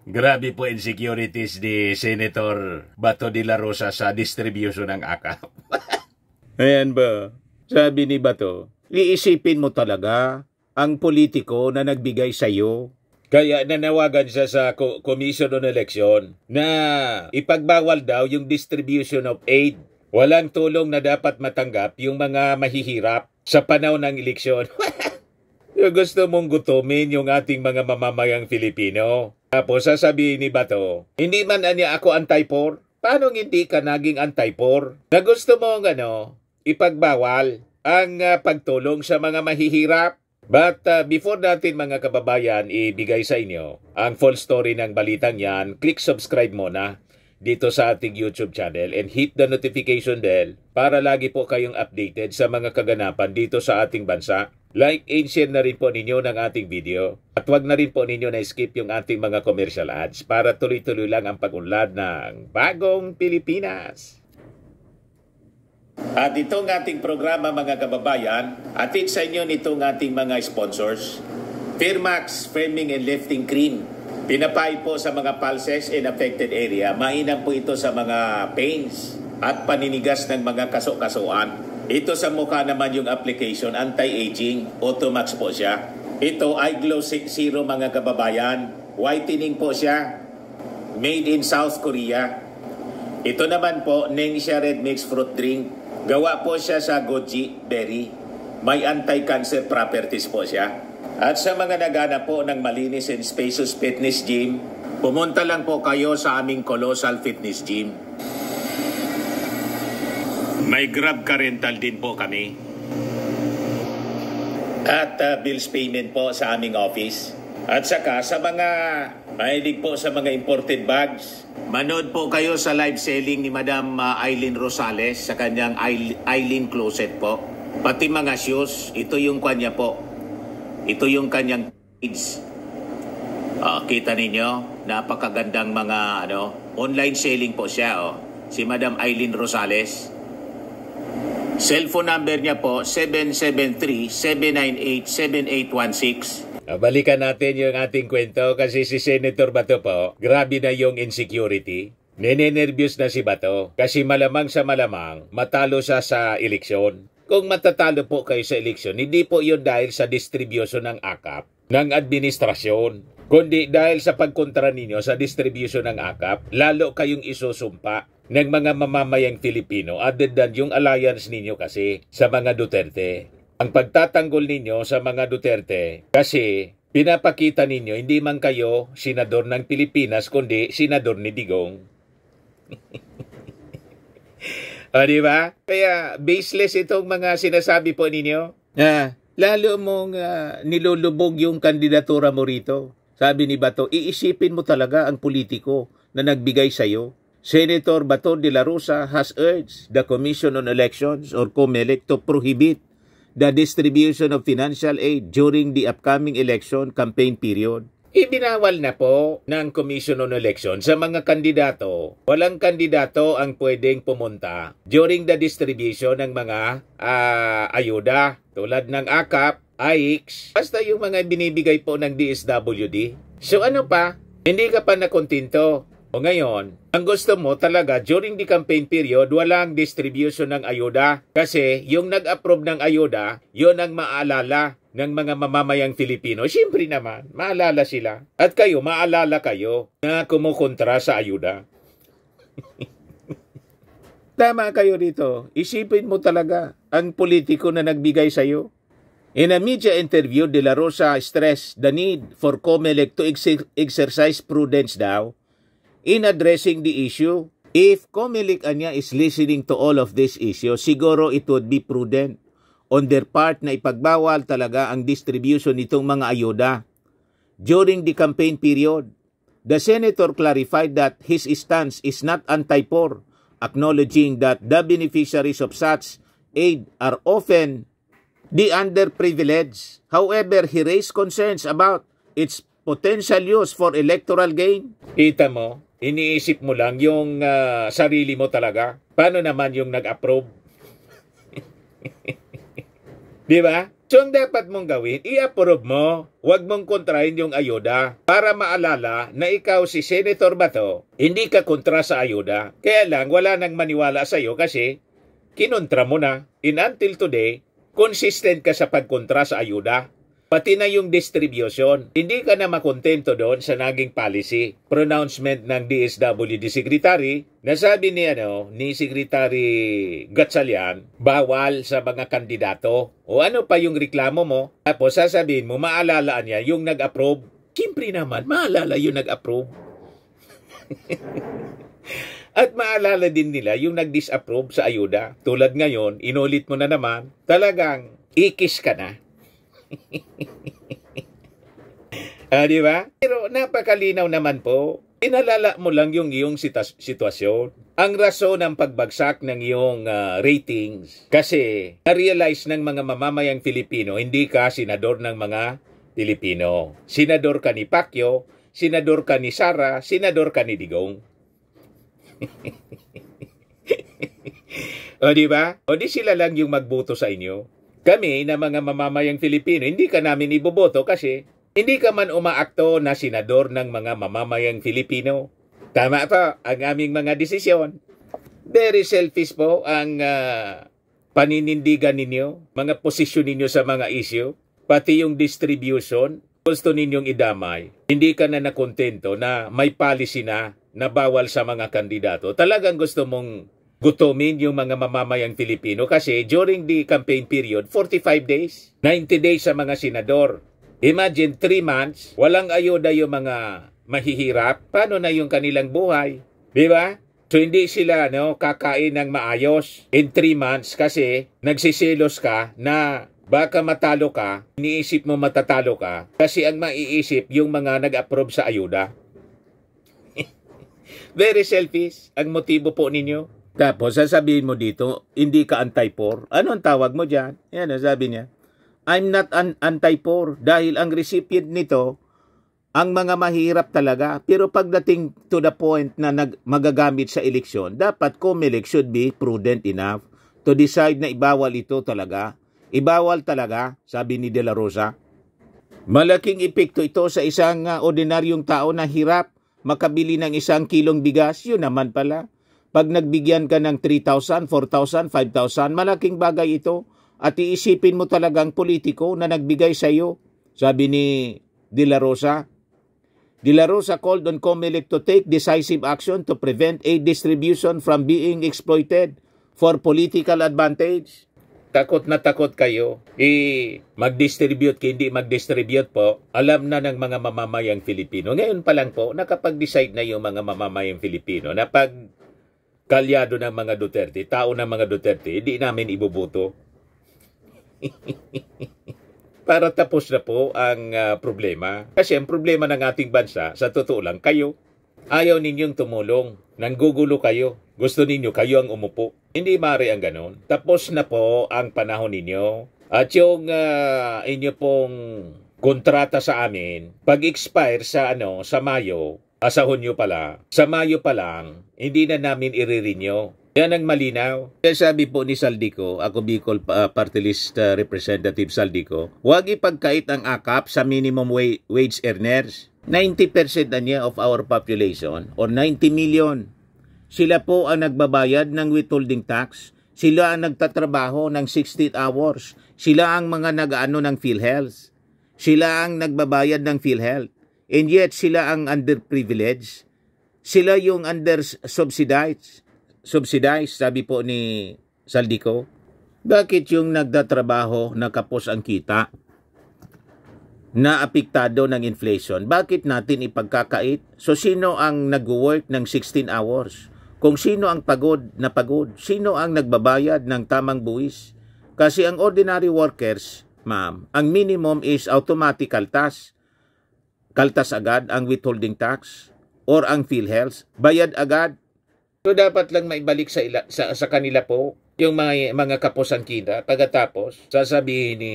Grabe po insecurities ni Senator Bato de la Rosa sa distribution ng AKAP. Ayan ba? Sabi ni Bato, iisipin mo talaga ang politiko na nagbigay sa iyo. Kaya nanawagan siya sa Commission on Election na ipagbawal daw yung distribution of aid. Walang tulong na dapat matanggap yung mga mahihirap sa panahon ng eleksyon. Gusto mong gutumin yung ating mga mamamayang Filipino. Tapos sasabihin ni Bato, hindi man niya ako anti-poor. Paano hindi ka naging anti-poor? Na gusto mong ipagbawal ang pagtulong sa mga mahihirap? But before natin mga kababayan ibigay sa inyo ang full story ng balitang yan, click subscribe muna dito sa ating YouTube channel and hit the notification bell para lagi po kayong updated sa mga kaganapan dito sa ating bansa. Like and share na rin po ninyo ng ating video at wag na rin po ninyo na skip yung ating mga commercial ads para tuloy-tuloy lang ang pag-unlad ng Bagong Pilipinas. At itong ating programa mga kababayan, atid sa inyo nitong ating mga sponsors. Firmax Firming and Lifting Cream. Pinapay po sa mga pulses in affected area. Mainam po ito sa mga pains at paninigas ng mga kaso-kasuan. Ito sa mukha naman yung application, anti-aging, Automax po siya. Ito ay Glow Zero mga kababayan. Whitening po siya. Made in South Korea. Ito naman po, Nengxia Red Mixed Fruit Drink. Gawa po siya sa goji berry. May anti-cancer properties po siya. At sa mga nagana po ng malinis and spacious fitness gym, pumunta lang po kayo sa aming Colossal Fitness Gym. May Grab Car Rental din po kami. At bills payment po sa aming office. At saka sa mga mahilig po sa mga imported bags, manood po kayo sa live selling ni Madam Eileen Rosales sa kanyang Eileen Closet po. Pati mga shoes, ito yung kanya po. Ito yung kanyang kids. Kita ninyo, napakagandang mga online selling po siya. Si Madam Eileen Rosales. Cellphone number niya po, 773-798-7816. Balikan natin yung ating kwento kasi si Senator Bato po, grabe na yung insecurity. Nene-nervyos na si Bato kasi malamang sa malamang matalo siya sa eleksyon. Kung matatalo po kayo sa eleksyon, hindi po yun dahil sa distribution ng AKAP, ng administrasyon, kundi dahil sa pagkontra ninyo sa distribution ng AKAP, lalo kayong isusumpa ng mga mamamayang Filipino other than yung alliance ninyo kasi sa mga Duterte. Ang pagtatanggol ninyo sa mga Duterte kasi pinapakita ninyo hindi man kayo senador ng Pilipinas kundi senador ni Digong. Diba? Kaya baseless itong mga sinasabi po ninyo. Lalo mong nilulubog yung kandidatura mo rito. Sabi ni Bato, iisipin mo talaga ang politiko na nagbigay sa'yo. Senator Bato de la Rosa has urged the Commission on Elections or COMELEC to prohibit the distribution of financial aid during the upcoming election campaign period. Ibinawal na po ng Commission on Election sa mga kandidato. Walang kandidato ang pwedeng pumunta during the distribution ng mga ayuda tulad ng AKAP, AIX, basta yung mga binibigay po ng DSWD. So ano pa? Hindi ka pa nakontinto. O ngayon, ang gusto mo talaga during the campaign period, walang distribution ng ayuda. Kasi yung nag-approve ng ayuda, yun ang maalala ng mga mamamayang Filipino. Siyempre naman, maalala sila. At kayo, maalala kayo na kumukontra sa ayuda. Tama kayo dito. Isipin mo talaga ang politiko na nagbigay sa'yo. In a media interview, De La Rosa stressed the need for COMELEC to exercise prudence daw in addressing the issue. If COMELEC anya is listening to all of this issue, siguro it would be prudent on their part na ipagbawal talaga ang distribution nitong mga ayuda during the campaign period. The senator clarified that his stance is not anti-poor, acknowledging that the beneficiaries of such aid are often the underprivileged. However, he raised concerns about its potential use for electoral gain. Kita mo, iniisip mo lang yung sarili mo talaga. Paano naman yung nag-approve? Di ba? So ang dapat mong gawin, i-approve mo. Huwag mong kontrahin yung ayuda para maalala na ikaw si Senator Bato, hindi ka kontra sa ayuda. Kaya lang, wala nang maniwala sa'yo kasi kinontra mo na. And until today, consistent ka sa pagkontra sa ayuda. Pati na yung distribution. Hindi ka na makontento doon sa naging policy. Pronouncement ng DSWD Secretary na sabi ni Secretary Gatchalian, bawal sa mga kandidato. O ano pa yung reklamo mo? Tapos sasabihin mo, maalala niya yung nag-approve. Siyempre naman, maalala yung nag-approve. At maalala din nila yung nag-disapprove sa ayuda. Tulad ngayon, inulit mo na naman, talagang ikis ka na. Di ba? Pero napakalinaw naman po. Inalala mo lang yung iyong sitwasyon. Ang rason ng pagbagsak ng iyong ratings kasi na-realize ng mga mamamayang Filipino, hindi ka senador ng mga Pilipino. Senador ka ni Pacquiao, senador ka ni Sara, senador ka ni Digong. O di ba? O di sila lang yung magboto sa inyo. Kami na mga mamamayang Filipino, hindi ka namin iboboto kasi hindi ka man umaakto na senador ng mga mamamayang Filipino. Tama pa ang aming mga desisyon. Very selfish po ang paninindigan ninyo, mga posisyon ninyo sa mga issue, pati yung distribution, gusto ninyong idamay. Hindi ka na nakontento na may policy na bawal sa mga kandidato. Talagang gusto mong gutumin yung mga mamamayang Filipino kasi during the campaign period, 45 days, 90 days sa mga senador. Imagine 3 months, walang ayuda yung mga mahihirap. Paano na yung kanilang buhay? Di ba? So hindi sila kakain ng maayos in 3 months kasi nagsisilos ka na baka matalo ka, iniisip mo matatalo ka kasi ang maiisip yung mga nag-approve sa ayuda. Very selfish ang motibo po ninyo. Tapos sasabihin mo dito, hindi ka anti-poor. Ano ang tawag mo dyan? Yan ang sabi niya. I'm not anti-poor dahil ang recipient nito, ang mga mahirap talaga. Pero pagdating to the point na magagamit sa eleksyon, dapat COMELEC should be prudent enough to decide na ibawal ito talaga. Ibawal talaga, sabi ni De La Rosa. Malaking epekto ito sa isang ordinaryong tao na hirap makabili ng 1 kilong bigas. Yun naman pala. Pag nagbigyan ka ng 3,000, 4,000, 5,000, malaking bagay ito. At iisipin mo talagang politiko na nagbigay sa iyo. Sabi ni De La Rosa. De La Rosa called on COMELEC to take decisive action to prevent aid distribution from being exploited for political advantage. Takot na takot kayo. Mag-distribute, hindi mag-distribute po. Alam na ng mga mamamayang Filipino. Ngayon pa lang po, nakapag-decide na yung mga mamamayang Filipino na pag kalyado ng mga Duterte, tao ng mga Duterte, hindi namin iboboto. Para tapos na po ang problema. Kasi ang problema ng ating bansa, sa totoo lang, kayo. Ayaw ninyong tumulong. Nanggugulo kayo. Gusto ninyo, kayo ang umupo. Hindi maaari ang ganon. Tapos na po ang panahon ninyo. At yung inyo pong kontrata sa amin, pag-expire sa Mayo, sa Hunyo pala, sa Mayo pa lang, hindi na namin i-renew. Yan ang malinaw. Kaya sabi po ni Saldico, ako Bicol Party List Representative Saldico, huwag ipagkait ang AKAP sa minimum wage earners. 90% na niya of our population or 90 million. Sila po ang nagbabayad ng withholding tax. Sila ang nagtatrabaho ng 16 hours. Sila ang mga nag-ano ng PhilHealth. Sila ang nagbabayad ng PhilHealth. And yet, sila ang underprivileged. Sila yung under-subsidized. Sabi po ni Saldico. Bakit yung nagtatrabaho na kapos ang kita, na apektado ng inflation, bakit natin ipagkakait? So, sino ang nag-work ng 16 hours? Kung sino ang pagod na pagod? Sino ang nagbabayad ng tamang buwis? Kasi ang ordinary workers, ma'am, ang minimum is automatic kaltas. Kaltas agad ang withholding tax or ang PhilHealth, bayad agad. So dapat lang maibalik sa kanila po yung mga kapos ang kita. Pagkatapos, sasabihin ni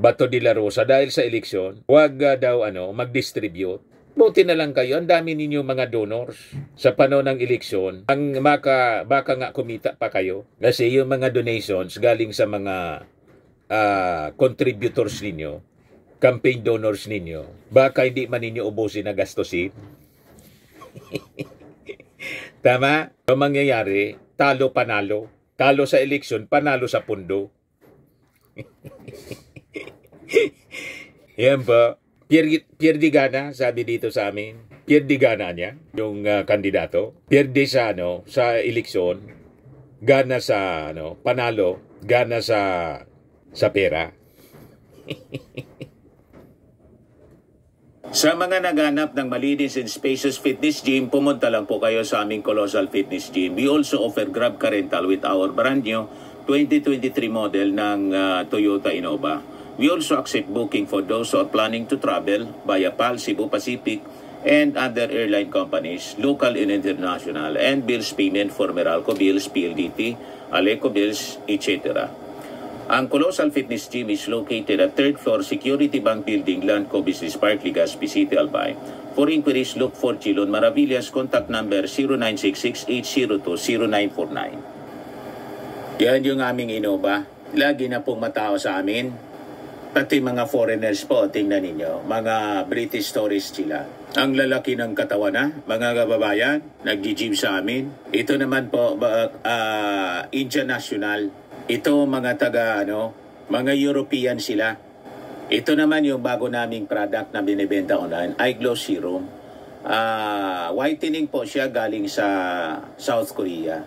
Bato de la Rosa dahil sa eleksyon, huwag daw mag-distribute. Buti na lang kayo, ang dami ninyo mga donors sa panahon ng eleksyon. Baka nga kumita pa kayo kasi yung mga donations galing sa mga contributors ninyo, campaign donors ninyo, baka hindi man ninyo ubusin na gastusin. Tama? Ang mangyayari, talo panalo. Talo sa eleksyon, panalo sa pundo. Yan po. Pierde gana, sabi dito sa amin. Pierde gana niya, yung kandidato. Pierde sa, sa eleksyon. Gana sa, panalo. Gana sa pera. Sa mga naghanap ng malinis and spacious fitness gym, pumunta lang po kayo sa aming Colossal Fitness Gym. We also offer Grab Car Rental with our brand new 2023 model ng Toyota Innova. We also accept booking for those who are planning to travel via PAL, Cebu Pacific, and other airline companies, local and international, and bills payment for Meralco Bills, PLDT, Aleco Bills, etc. Ang Colossal Fitness Gym is located at 3rd floor Security Bank Building, Landco Business Park, Legazpi City, Albay. For inquiries, look for Chilon Maravillas. Contact number 0966-802-0949. Yan yung aming Innova. Lagi na pong matao sa amin. Pati mga foreigners po, tingnan ninyo. Mga British tourists sila. Ang lalaki ng katawan na, mga kababayan, nag-gym sa amin. Ito naman po, Indian National. Ito mga mga European sila. Ito naman yung bago naming product na binibenta online, Eye Glow Serum. Whitening po siya galing sa South Korea.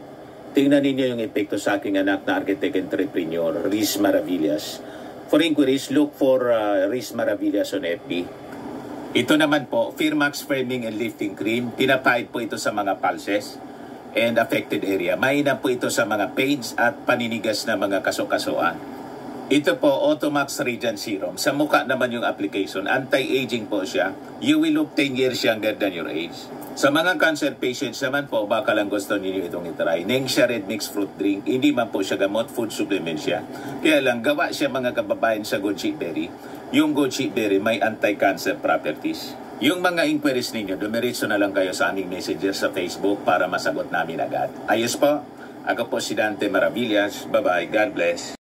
Tingnan ninyo yung epekto sa aking anak na architect entrepreneur, Riz Maravillas. For inquiries, look for Riz Maravillas on FB. Ito naman po, Firmax Firming and Lifting Cream. Pinapahid po ito sa mga pulses and affected area. Mainam po ito sa mga pains at paninigas na mga kaso-kasuan. Ito po, Automax Radiant Serum. Sa mukha naman yung application. Anti-aging po siya. You will look 10 years younger than your age. Sa mga cancer patients naman po, baka lang gusto niyo itong itry. Nengxia Red Mix Fruit Drink. Hindi man po siya gamot, food supplement siya. Kaya lang, gawa siya mga kababayan sa goji berry. Yung goji berry may anti-cancer properties. Yung mga inquiries ninyo, dumiretso na lang kayo sa aming messenger sa Facebook para masagot namin agad. Ayos po. Ako po si Dante Maravillas. Bye-bye. God bless.